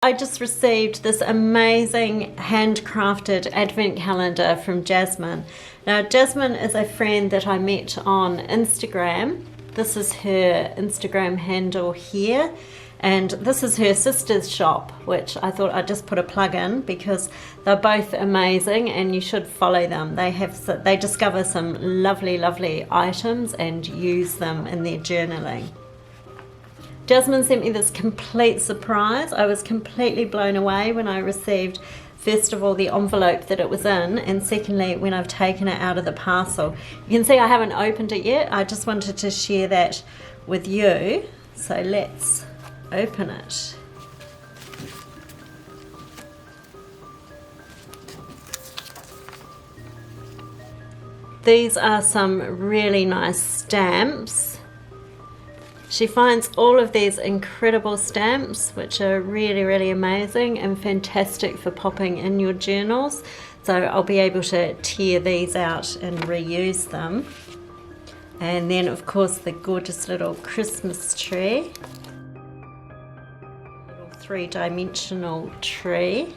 I just received this amazing handcrafted advent calendar from Jasmine. Now, Jasmine is a friend that I met on Instagram. This is her Instagram handle here, and this is her sister's shop, which I thought I'd just put a plug in because they're both amazing and you should follow them. They discover some lovely items and use them in their journaling. Jasmine sent me this complete surprise. I was completely blown away when I received, first of all, the envelope that it was in, and secondly, when I've taken it out of the parcel. You can see I haven't opened it yet. I just wanted to share that with you. So let's open it. These are some really nice stamps. She finds all of these incredible stamps, which are really amazing and fantastic for popping in your journals. So I'll be able to tear these out and reuse them. And then, of course, the gorgeous little Christmas tree. Little three-dimensional tree.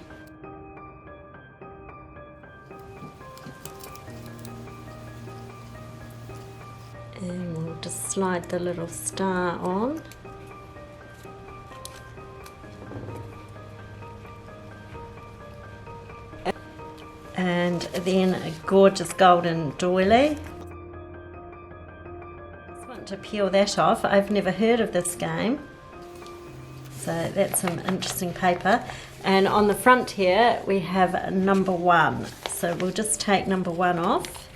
And we'll just slide the little star on. And then a gorgeous golden doily. I just want to peel that off. I've never heard of this game. So that's some interesting paper. And on the front here we have number 1. So we'll just take number 1 off.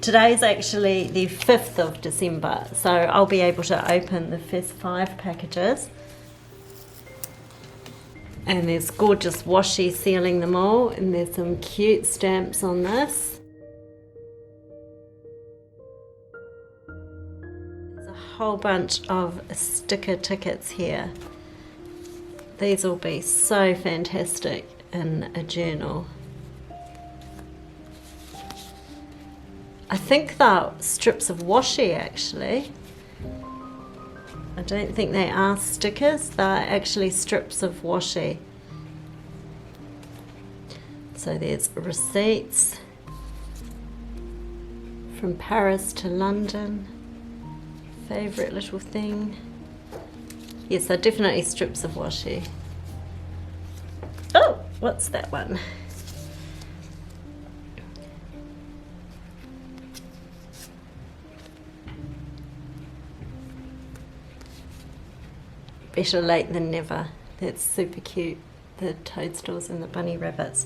Today's actually the 5th of December, so I'll be able to open the first 5 packages. And there's gorgeous washi sealing them all, and there's some cute stamps on this. There's a whole bunch of sticker tickets here. These will be so fantastic in a journal. I think they're strips of washi actually. I don't think they are stickers, they're actually strips of washi. So there's receipts from Paris to London. Favourite little thing. Yes, they're definitely strips of washi. Oh, what's that one? Better late than never. That's super cute. The toadstools and the bunny rabbits.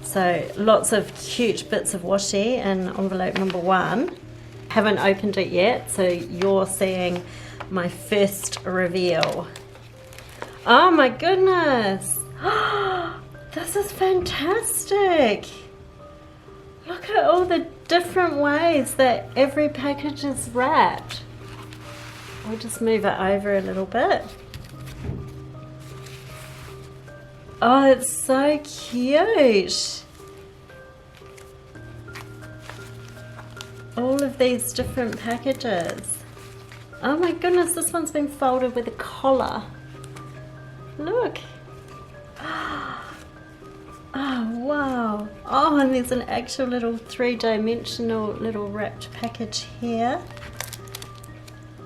So lots of cute bits of washi in envelope number 1. Haven't opened it yet, so you're seeing my first reveal. Oh my goodness! This is fantastic! Look at all the different ways that every package is wrapped. I'll just move it over a little bit. Oh, it's so cute. All of these different packages. Oh my goodness, this one's been folded with a collar. Look. Oh wow. Oh, and there's an actual little 3-dimensional little wrapped package here.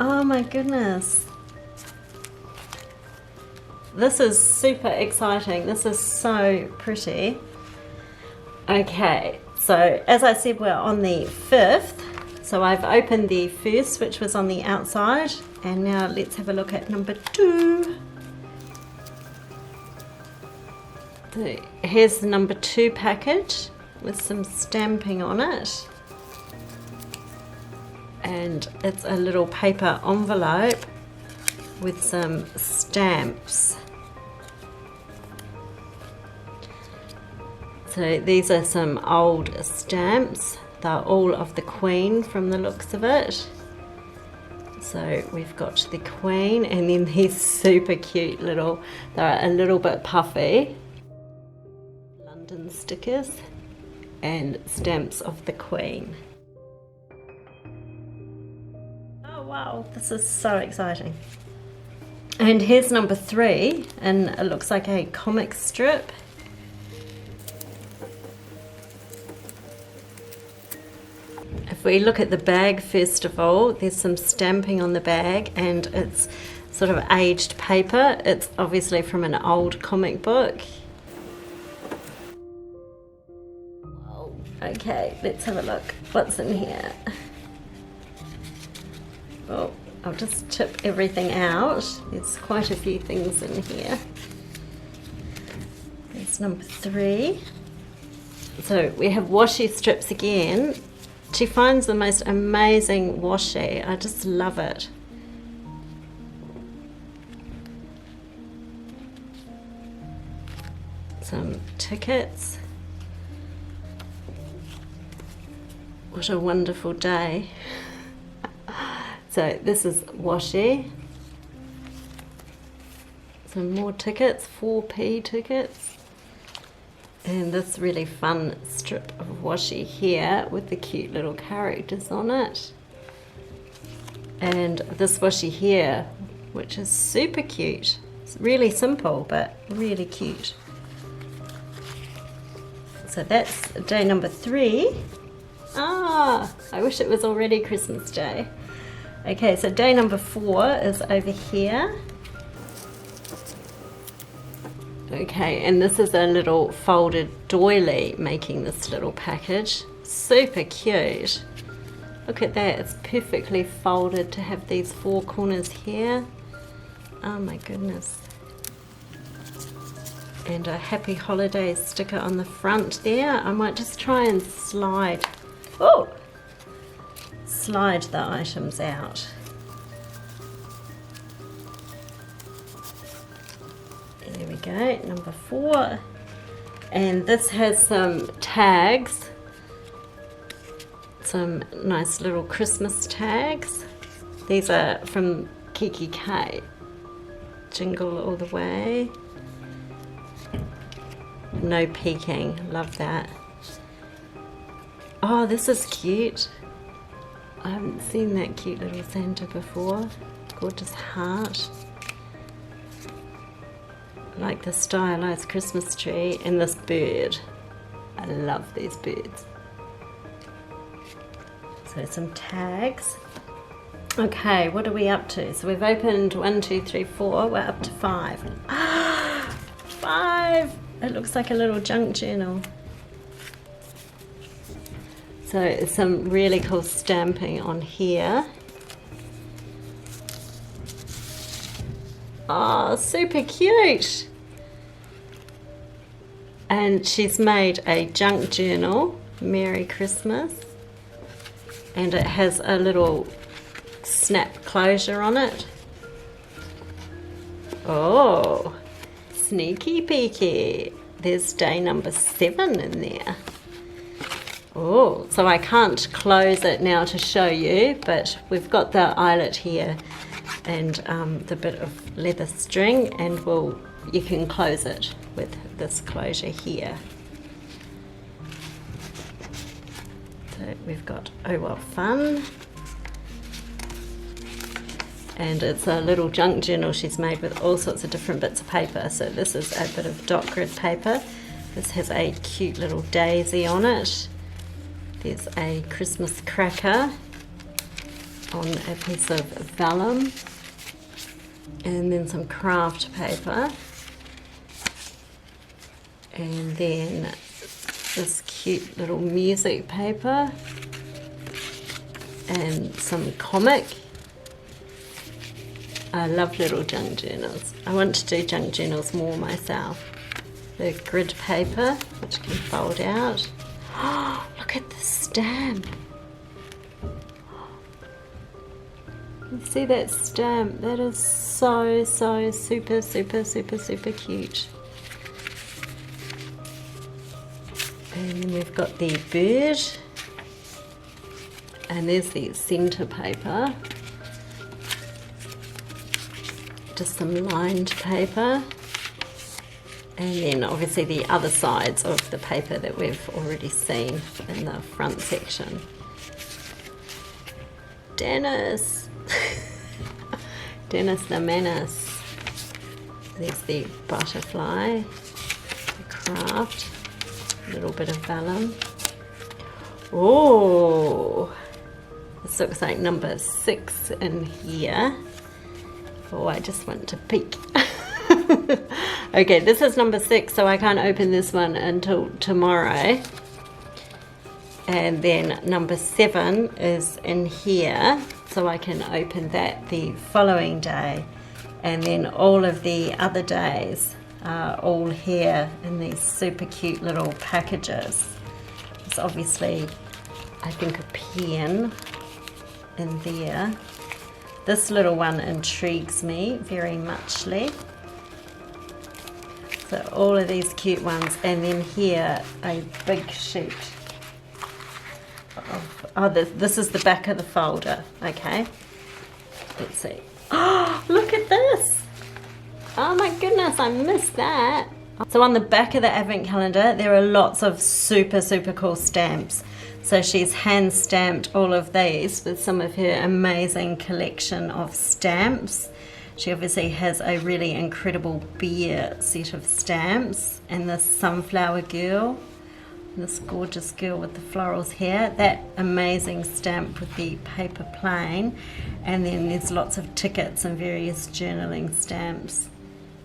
Oh my goodness. This is super exciting. This is so pretty. Okay, so as I said, we're on the 5th. So I've opened the first, which was on the outside. And now let's have a look at number 2. So here's the number 2 package with some stamping on it. And it's a little paper envelope with some stamps. So these are some old stamps. They're all of the Queen from the looks of it. So we've got the Queen, and then these super cute little, they're a little bit puffy, London stickers and stamps of the Queen. Wow, this is so exciting. And here's number 3, and it looks like a comic strip. If we look at the bag first of all, there's some stamping on the bag, and it's sort of aged paper. It's obviously from an old comic book. Whoa. Okay, let's have a look. What's in here? Oh, I'll just tip everything out. There's quite a few things in here. There's number 3. So we have washi strips again. She finds the most amazing washi. I just love it. Some tickets. What a wonderful day. So this is washi. Some more tickets, 4p tickets. And this really fun strip of washi here with the cute little characters on it. And this washi here, which is super cute. It's really simple, but really cute. So that's day number 3. Ah, I wish it was already Christmas Day. Okay, so day number 4 is over here. Okay, and this is a little folded doily making this little package. Super cute. Look at that, it's perfectly folded to have these 4 corners here. Oh my goodness. And a happy holidays sticker on the front there. I might just try and slide the items out. There we go, number 4. And this has some tags, some nice little Christmas tags. These are from Kiki K. Jingle all the way. No peeking, love that. Oh, this is cute. I haven't seen that cute little Santa before. Gorgeous heart. I like the stylized Christmas tree and this bird. I love these birds. So some tags. Okay, what are we up to? So we've opened 1, 2, 3, 4. We're up to 5. 5! It looks like a little junk journal. So some really cool stamping on here. Oh, super cute. And she's made a junk journal, Merry Christmas. And it has a little snap closure on it. Oh, sneaky peeky. There's day number 7 in there. Oh, so I can't close it now to show you, but we've got the eyelet here and the bit of leather string, and you can close it with this closure here. So we've got Oh Well Fun, and it's a little junk journal she's made with all sorts of different bits of paper. So this is a bit of dot grid paper. This has a cute little daisy on it. There's a Christmas cracker on a piece of vellum, and then some craft paper, and then this cute little music paper, and some comic. I love little junk journals. I want to do junk journals more myself. The grid paper, which can fold out. Oh, look at the stamp. You see that stamp? That is so super cute. And then we've got the bird. And there's the centre paper. Just some lined paper. And then obviously the other sides of the paper that we've already seen in the front section. Dennis! Dennis the Menace. There's the butterfly, the craft, a little bit of vellum. Oh, this looks like number 6 in here. Oh, I just want to peek. Okay, this is number 6, so I can't open this one until tomorrow. And then number 7 is in here, so I can open that the following day. And then all of the other days are all here in these super cute little packages. It's obviously, I think, a pen in there. This little one intrigues me very muchly. So all of these cute ones, and then here a big sheet of, oh, this is the back of the folder. Okay, let's see. Oh, look at this. Oh my goodness, I missed that. So on the back of the advent calendar, there are lots of super cool stamps. So she's hand stamped all of these with some of her amazing collection of stamps. She obviously has a really incredible bear set of stamps, and this sunflower girl, this gorgeous girl with the florals here, that amazing stamp with the paper plane, and then there's lots of tickets and various journaling stamps.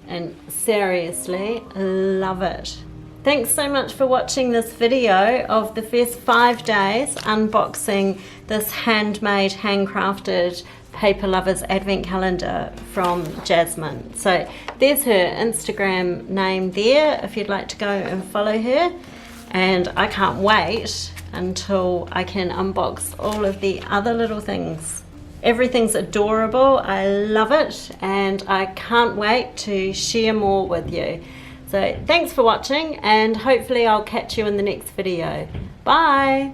And seriously, love it. Thanks so much for watching this video of the first 5 days unboxing this handmade, handcrafted Paper Lovers advent calendar from Jasmine. So there's her Instagram name there if you'd like to go and follow her. And I can't wait until I can unbox all of the other little things. Everything's adorable, I love it, and I can't wait to share more with you. So thanks for watching, and hopefully I'll catch you in the next video. Bye!